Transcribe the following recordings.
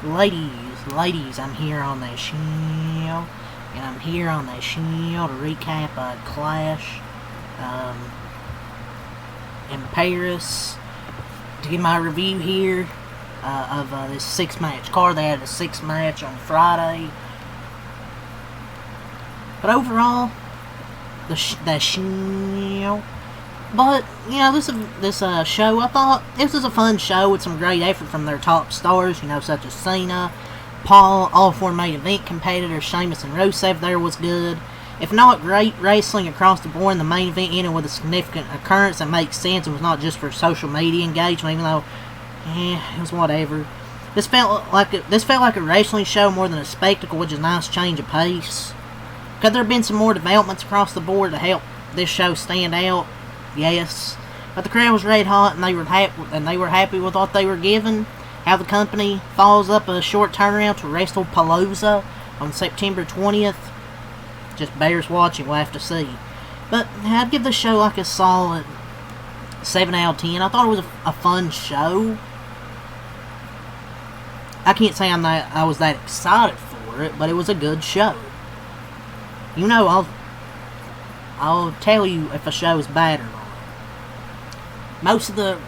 Ladies, I'm here on the show, and I'm here on the show to recap Clash in Paris, to give my review here of this 6-match card. They had a 6-match on Friday, but overall, the show. But, you know, this show, I thought this was a fun show with some great effort from their top stars, you know, such as Cena, Paul, all 4 main event competitors, Sheamus and Rusev there was good. If not great wrestling across the board, the main event ended with a significant occurrence that makes sense and was not just for social media engagement, even though, it was whatever. This felt like a wrestling show more than a spectacle, which is a nice change of pace. Could there have been some more developments across the board to help this show stand out? Yes, but the crowd was red hot, and they were happy with what they were given. How the company follows up a short turnaround to WrestlePalooza on September 20th just bears watching. We'll have to see. But I'd give the show like a solid 7 out of 10. I thought it was a fun show. I can't say I was that excited for it, but it was a good show. You know, I'll tell you if a show is bad or not. Most of the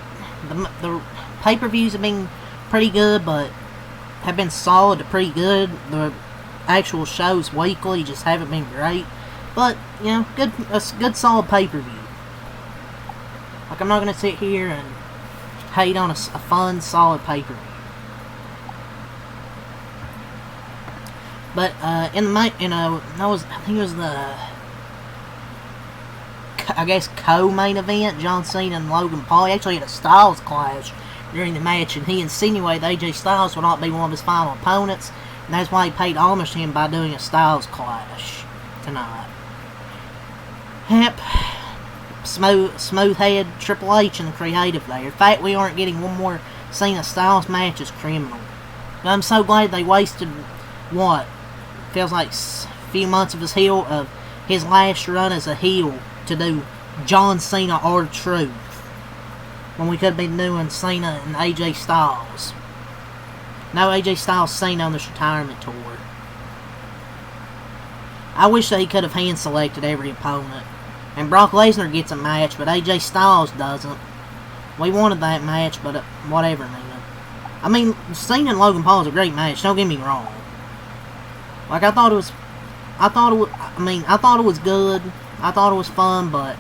pay-per-views have been pretty good, but have been solid to pretty good. The actual shows weekly just haven't been great. But, you know, a good solid pay-per-view. Like, I'm not going to sit here and hate on a fun, solid pay-per-view. But, I think it was the co-main event, John Cena and Logan Paul. He actually had a Styles clash during the match, and he insinuated AJ Styles would not be one of his final opponents, and that's why he paid homage to him by doing a Styles clash tonight. Yep, smooth head Triple H and the creative there. The fact we aren't getting one more Cena Styles match is criminal. But I'm so glad they wasted feels like a few months of his last run as a heel to do John Cena R-Truth when we could have been doing Cena and AJ Styles. No AJ Styles Cena on this retirement tour. I wish that he could have hand selected every opponent. And Brock Lesnar gets a match, but AJ Styles doesn't. We wanted that match, but whatever, man. I mean, Cena and Logan Paul is a great match, don't get me wrong. Like, I thought it was good. I thought it was fun, but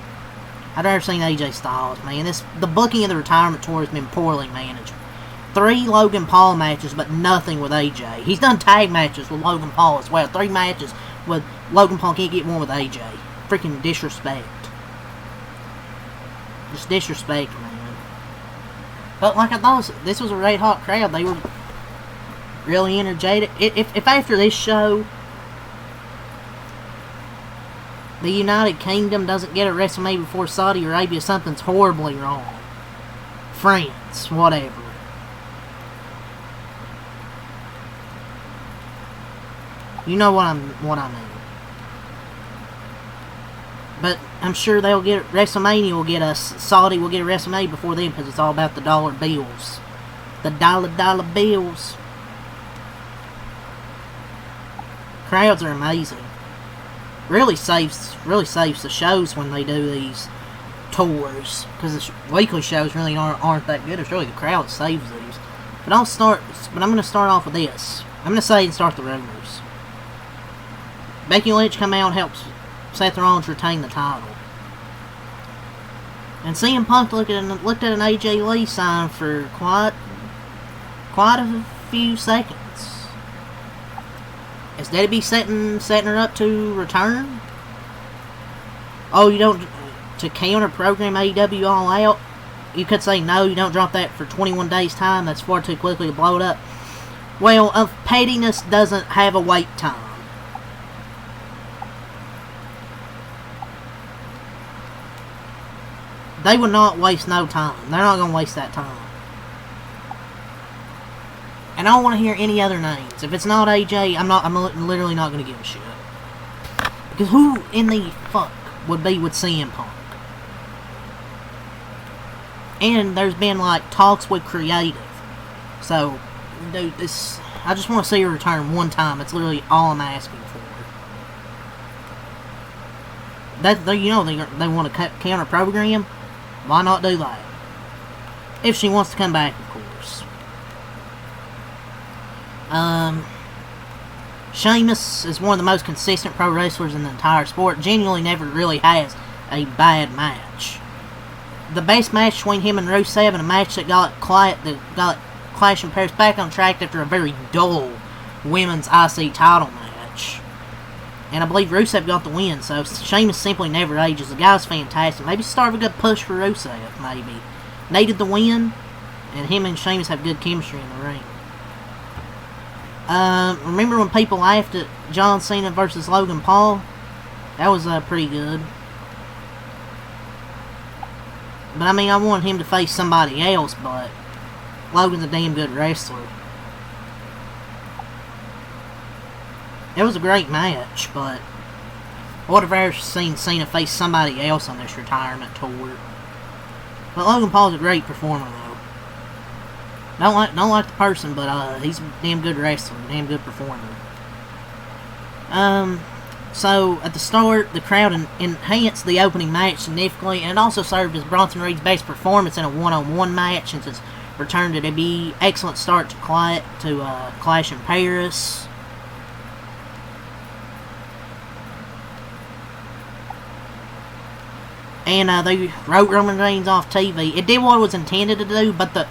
I'd rather seen AJ Styles, man. The booking of the retirement tour has been poorly managed. 3 Logan Paul matches, but nothing with AJ. He's done tag matches with Logan Paul as well. 3 matches with Logan Paul, can't get one with AJ. Freaking disrespect. Just disrespect, man. But like I thought, this was a red hot crowd. They were really energetic. If after this show the United Kingdom doesn't get a WrestleMania before Saudi Arabia, something's horribly wrong. France, whatever. You know what I mean. But I'm sure they'll get WrestleMania will get us. Saudi will get a WrestleMania before them because it's all about the dollar bills. The dollar bills. Crowds are amazing. Really saves the shows when they do these tours, because the weekly shows really aren't that good. It's really the crowd that saves these. But I'm going to start off with this. I'm going to say and start the rumors. Becky Lynch come out and helps Seth Rollins retain the title. And CM Punk looked at an AJ Lee sign for quite a few seconds. Is Debbie setting her up to return? Oh, you don't... To counter program AEW All Out? You could say no, you don't drop that for 21 days' time. That's far too quickly to blow it up. Well, pettiness doesn't have a wait time. They would not waste no time. They're not going to waste that time. And I don't want to hear any other names. If it's not AJ, I'm literally not going to give a shit. Because who in the fuck would be with CM Punk? And there's been, like, talks with creative. So, dude, this... I just want to see her return one time. It's literally all I'm asking for. You know they want to counter program. Why not do that? If she wants to come back, of course. Sheamus is one of the most consistent pro wrestlers in the entire sport. Genuinely never really has a bad match. The best match between him and Rusev, and a match that got Clash in Paris back on track after a very dull women's IC title match. And I believe Rusev got the win, so Sheamus simply never ages. The guy's fantastic. Maybe start a good push for Rusev, maybe. Needed the win, and him and Sheamus have good chemistry in the ring. Remember when people laughed at John Cena versus Logan Paul? That was pretty good. But I mean, I wanted him to face somebody else, but Logan's a damn good wrestler. It was a great match, but I would have ever seen Cena face somebody else on this retirement tour. But Logan Paul's a great performer, though. Don't like the person, but he's a damn good wrestler, a damn good performer. So at the start, the crowd enhanced the opening match significantly, and it also served as Bronson Reed's best performance in a one-on-one match since his return to WWE. Excellent start to Clash in Paris. And they wrote Roman Reigns off TV. It did what it was intended to do, but the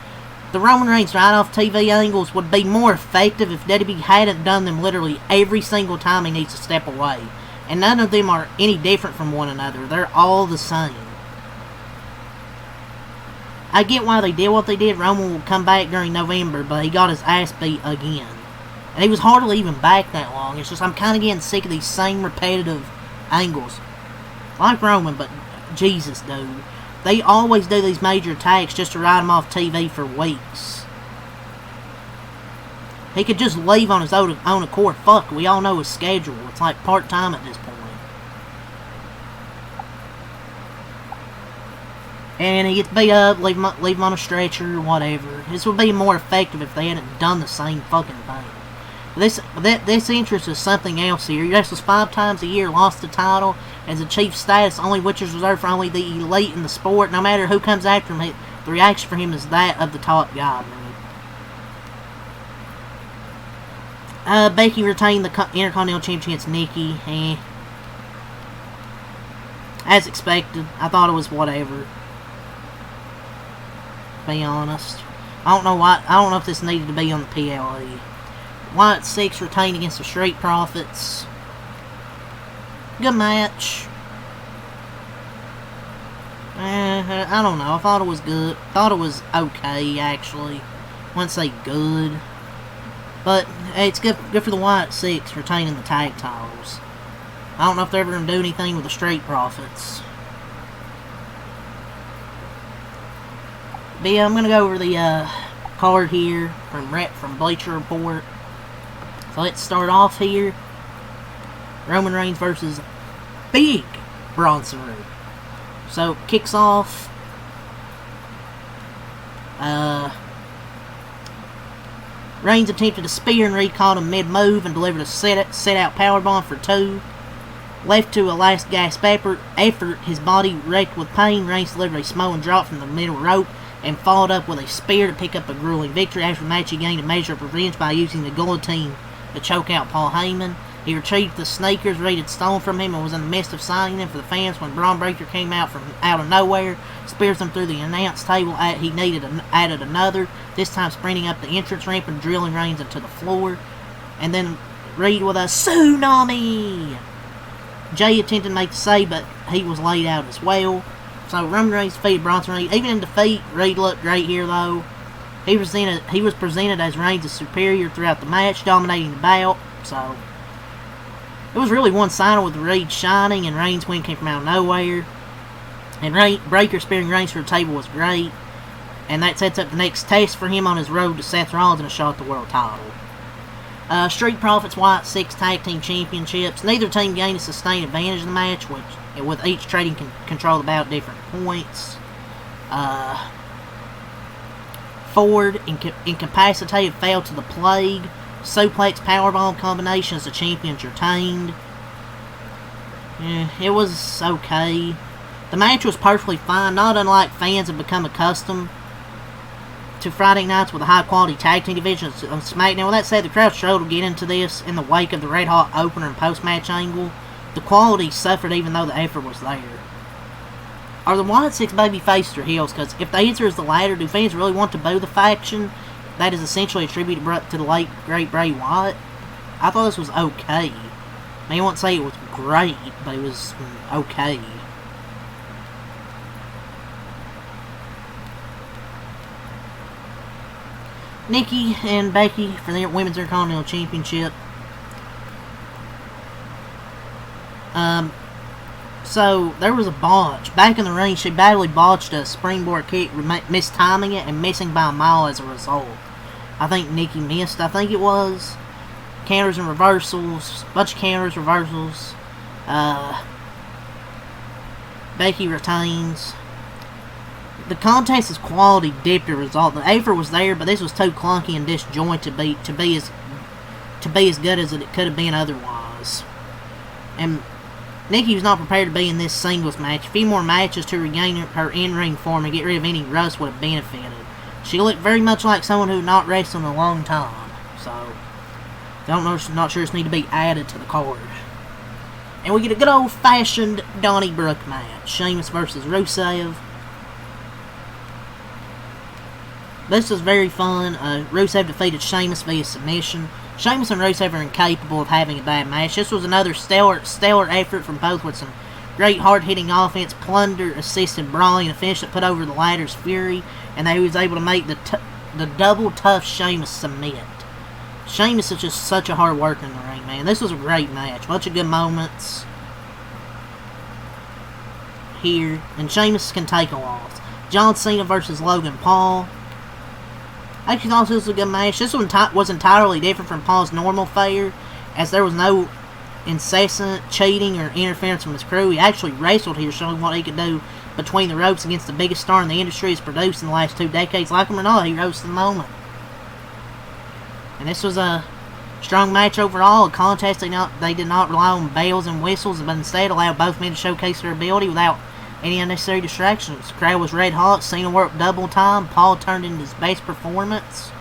Roman Reigns right off TV angles would be more effective if WWE hadn't done them literally every single time he needs to step away. And none of them are any different from one another. They're all the same. I get why they did what they did. Roman will come back during November, but he got his ass beat again. And he was hardly even back that long. It's just I'm kind of getting sick of these same repetitive angles. Like Roman, but Jesus, dude. They always do these major attacks just to ride him off TV for weeks. He could just leave on his own accord. Fuck, we all know his schedule. It's like part-time at this point. And he gets beat up, leave him on a stretcher, whatever. This would be more effective if they hadn't done the same fucking thing. This interest is something else here. He wrestles 5 times a year, lost the title as a chief status, only which is reserved for only the elite in the sport. No matter who comes after him, the reaction for him is that of the top guy, man. Becky retained the Intercontinental Championship against Nikki. As expected. I thought it was whatever. To be honest. I don't know if this needed to be on the PLE. Wyatt 6 retained against the Street Profits. Good match. I don't know. I thought it was good. Thought it was okay, actually. Wouldn't say good. But hey, it's good for the Wyatt 6 retaining the tag titles. I don't know if they're ever going to do anything with the Street Profits. But yeah, I'm going to go over the card here from Bleacher Report. So let's start off here. Roman Reigns versus Big Bronson Reed. So kicks off. Reigns attempted a spear and Reed caught him mid-move and delivered a set-out powerbomb for 2. Left to a last gasp effort, his body wrecked with pain. Reigns delivered a Samoan drop from the middle rope and followed up with a spear to pick up a grueling victory. After the match, he gained a measure of revenge by using the guillotine to choke out Paul Heyman. He retrieved the sneakers Reed had stolen from him and was in the midst of signing them for the fans when Braun Breaker came out of nowhere, spears him through the announce table. He added another, this time sprinting up the entrance ramp and drilling Reigns into the floor. And then Reed with a tsunami. Jay attempted to make the save, but he was laid out as well. So Roman Reigns defeated Bronson Reed. Even in defeat, Reed looked great here, though. He was presented as Reigns' superior throughout the match, dominating the bout. So it was really one-sided with Reed shining, and Reigns' win came from out of nowhere. And Breaker spearing Reigns for the table was great. And that sets up the next test for him on his road to Seth Rollins and a shot at the world title. Street Profits Wyatt 6 Tag Team Championships. Neither team gained a sustained advantage in the match, with each trading control the bout at different points. Ford, incapacitated, fell to the Plague. Suplex powerbomb combination as the champions retained. It was okay. The match was perfectly fine, not unlike fans have become accustomed to Friday nights with a high-quality tag team division of SmackDown. With that said, the crowd struggled to get into this in the wake of the red-hot opener and post-match angle. The quality suffered even though the effort was there. Are the Wyatt Six babyfaces or heels? Because if the answer is the latter, do fans really want to boo the faction that is essentially attributed to the late, great Bray Wyatt? I thought this was okay. I mean, I won't say it was great, but it was okay. Nikki and Becky for their Women's Intercontinental Championship. So, there was a botch. Back in the ring, she badly botched a springboard kick, mistiming it, and missing by a mile as a result. I think Nikki missed, I think it was. Counters and reversals. Bunch of counters, reversals. Becky retains. The contest's quality dipped a result. The effort was there, but this was too clunky and disjointed to be as good as it could have been otherwise. And Nikki was not prepared to be in this singles match. A few more matches to regain her in-ring form and get rid of any rust would have benefited. She looked very much like someone who had not wrestled in a long time. So, not sure it's need to be added to the card. And we get a good old-fashioned Donnybrook match. Sheamus versus Rusev. This was very fun. Rusev defeated Sheamus via submission. Sheamus and Rusev are incapable of having a bad match. This was another stellar effort from both with some great hard-hitting offense, plunder, assisted brawling, and a finish that put over the ladder's Fury, and they was able to make the double tough Sheamus submit. Sheamus is just such a hard worker in the ring, man. This was a great match. Bunch of good moments here, and Sheamus can take a loss. John Cena versus Logan Paul. I actually thought this was a good match. This one was entirely different from Paul's normal fare, as there was no incessant cheating or interference from his crew. He actually wrestled here, showing what he could do between the ropes against the biggest star in the industry has produced in the last 2 decades. Like him or not, he rose to the moment. And this was a strong match overall. A contest they did not rely on bells and whistles, but instead allowed both men to showcase their ability without any unnecessary distractions. The crowd was red hot. Cena worked double time. Paul turned in his best performance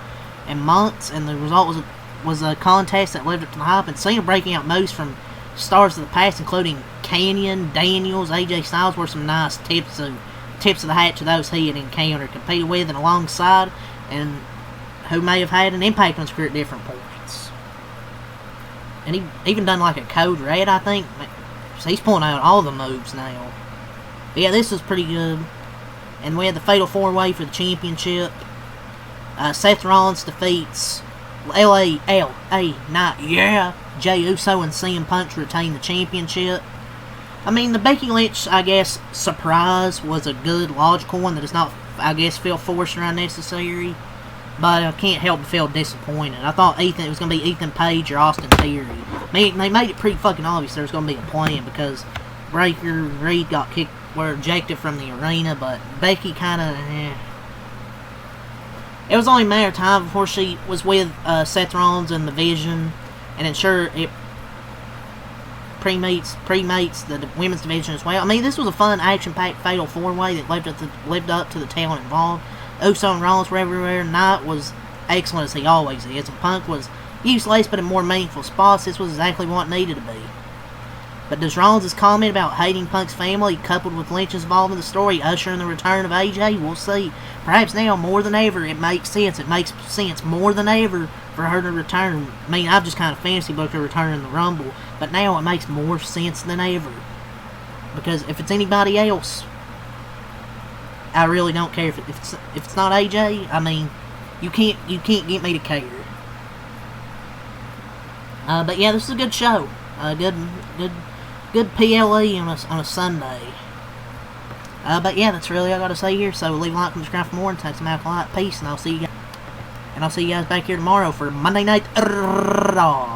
in months, and the result was a contest that lived up to the hype. And Cena breaking out moves from stars of the past, including Canyon, Daniels, AJ Styles, were some nice tips of the hat to those he had encountered, competed with, and alongside, and who may have had an impact on his career at different points. And he even done like a Code Red, I think. So he's pulling out all the moves now. But yeah, this was pretty good. And we had the Fatal 4-Way for the championship. Seth Rollins defeats LA Knight, Jey Uso and CM Punk to retain the championship. I mean, the Becky Lynch, I guess, surprise was a good, logical one that does not, I guess, feel forced or unnecessary. But I can't help but feel disappointed. I thought it was going to be Ethan Page or Austin Theory. I mean, they made it pretty fucking obvious there was going to be a plan because Breakker and Reed were ejected from the arena, but Becky kind of, It was only a matter of time before she was with Seth Rollins and the Vision, and ensure it pre-mates the women's division as well. I mean, this was a fun, action-packed Fatal 4-Way that lived up to the talent involved. Uso and Rollins were everywhere. Knight was excellent as he always is, and Punk was useless but in more meaningful spots. This was exactly what it needed to be. But does Rollins' comment about hating Punk's family, coupled with Lynch's involvement in the story, usher in the return of AJ? We'll see. Perhaps now, more than ever, it makes sense. It makes sense more than ever for her to return. I mean, I've just kind of fancy booked her return in the Rumble, but now it makes more sense than ever. Because if it's anybody else, I really don't care. If it's not AJ, I mean, you can't get me to care. But yeah, this is a good show. Good PLE on a Sunday. But yeah, that's really all I got to say here. So leave a like and subscribe for more, and take some alkaline. Peace, and I'll see you guys back here tomorrow for Monday Night Raw.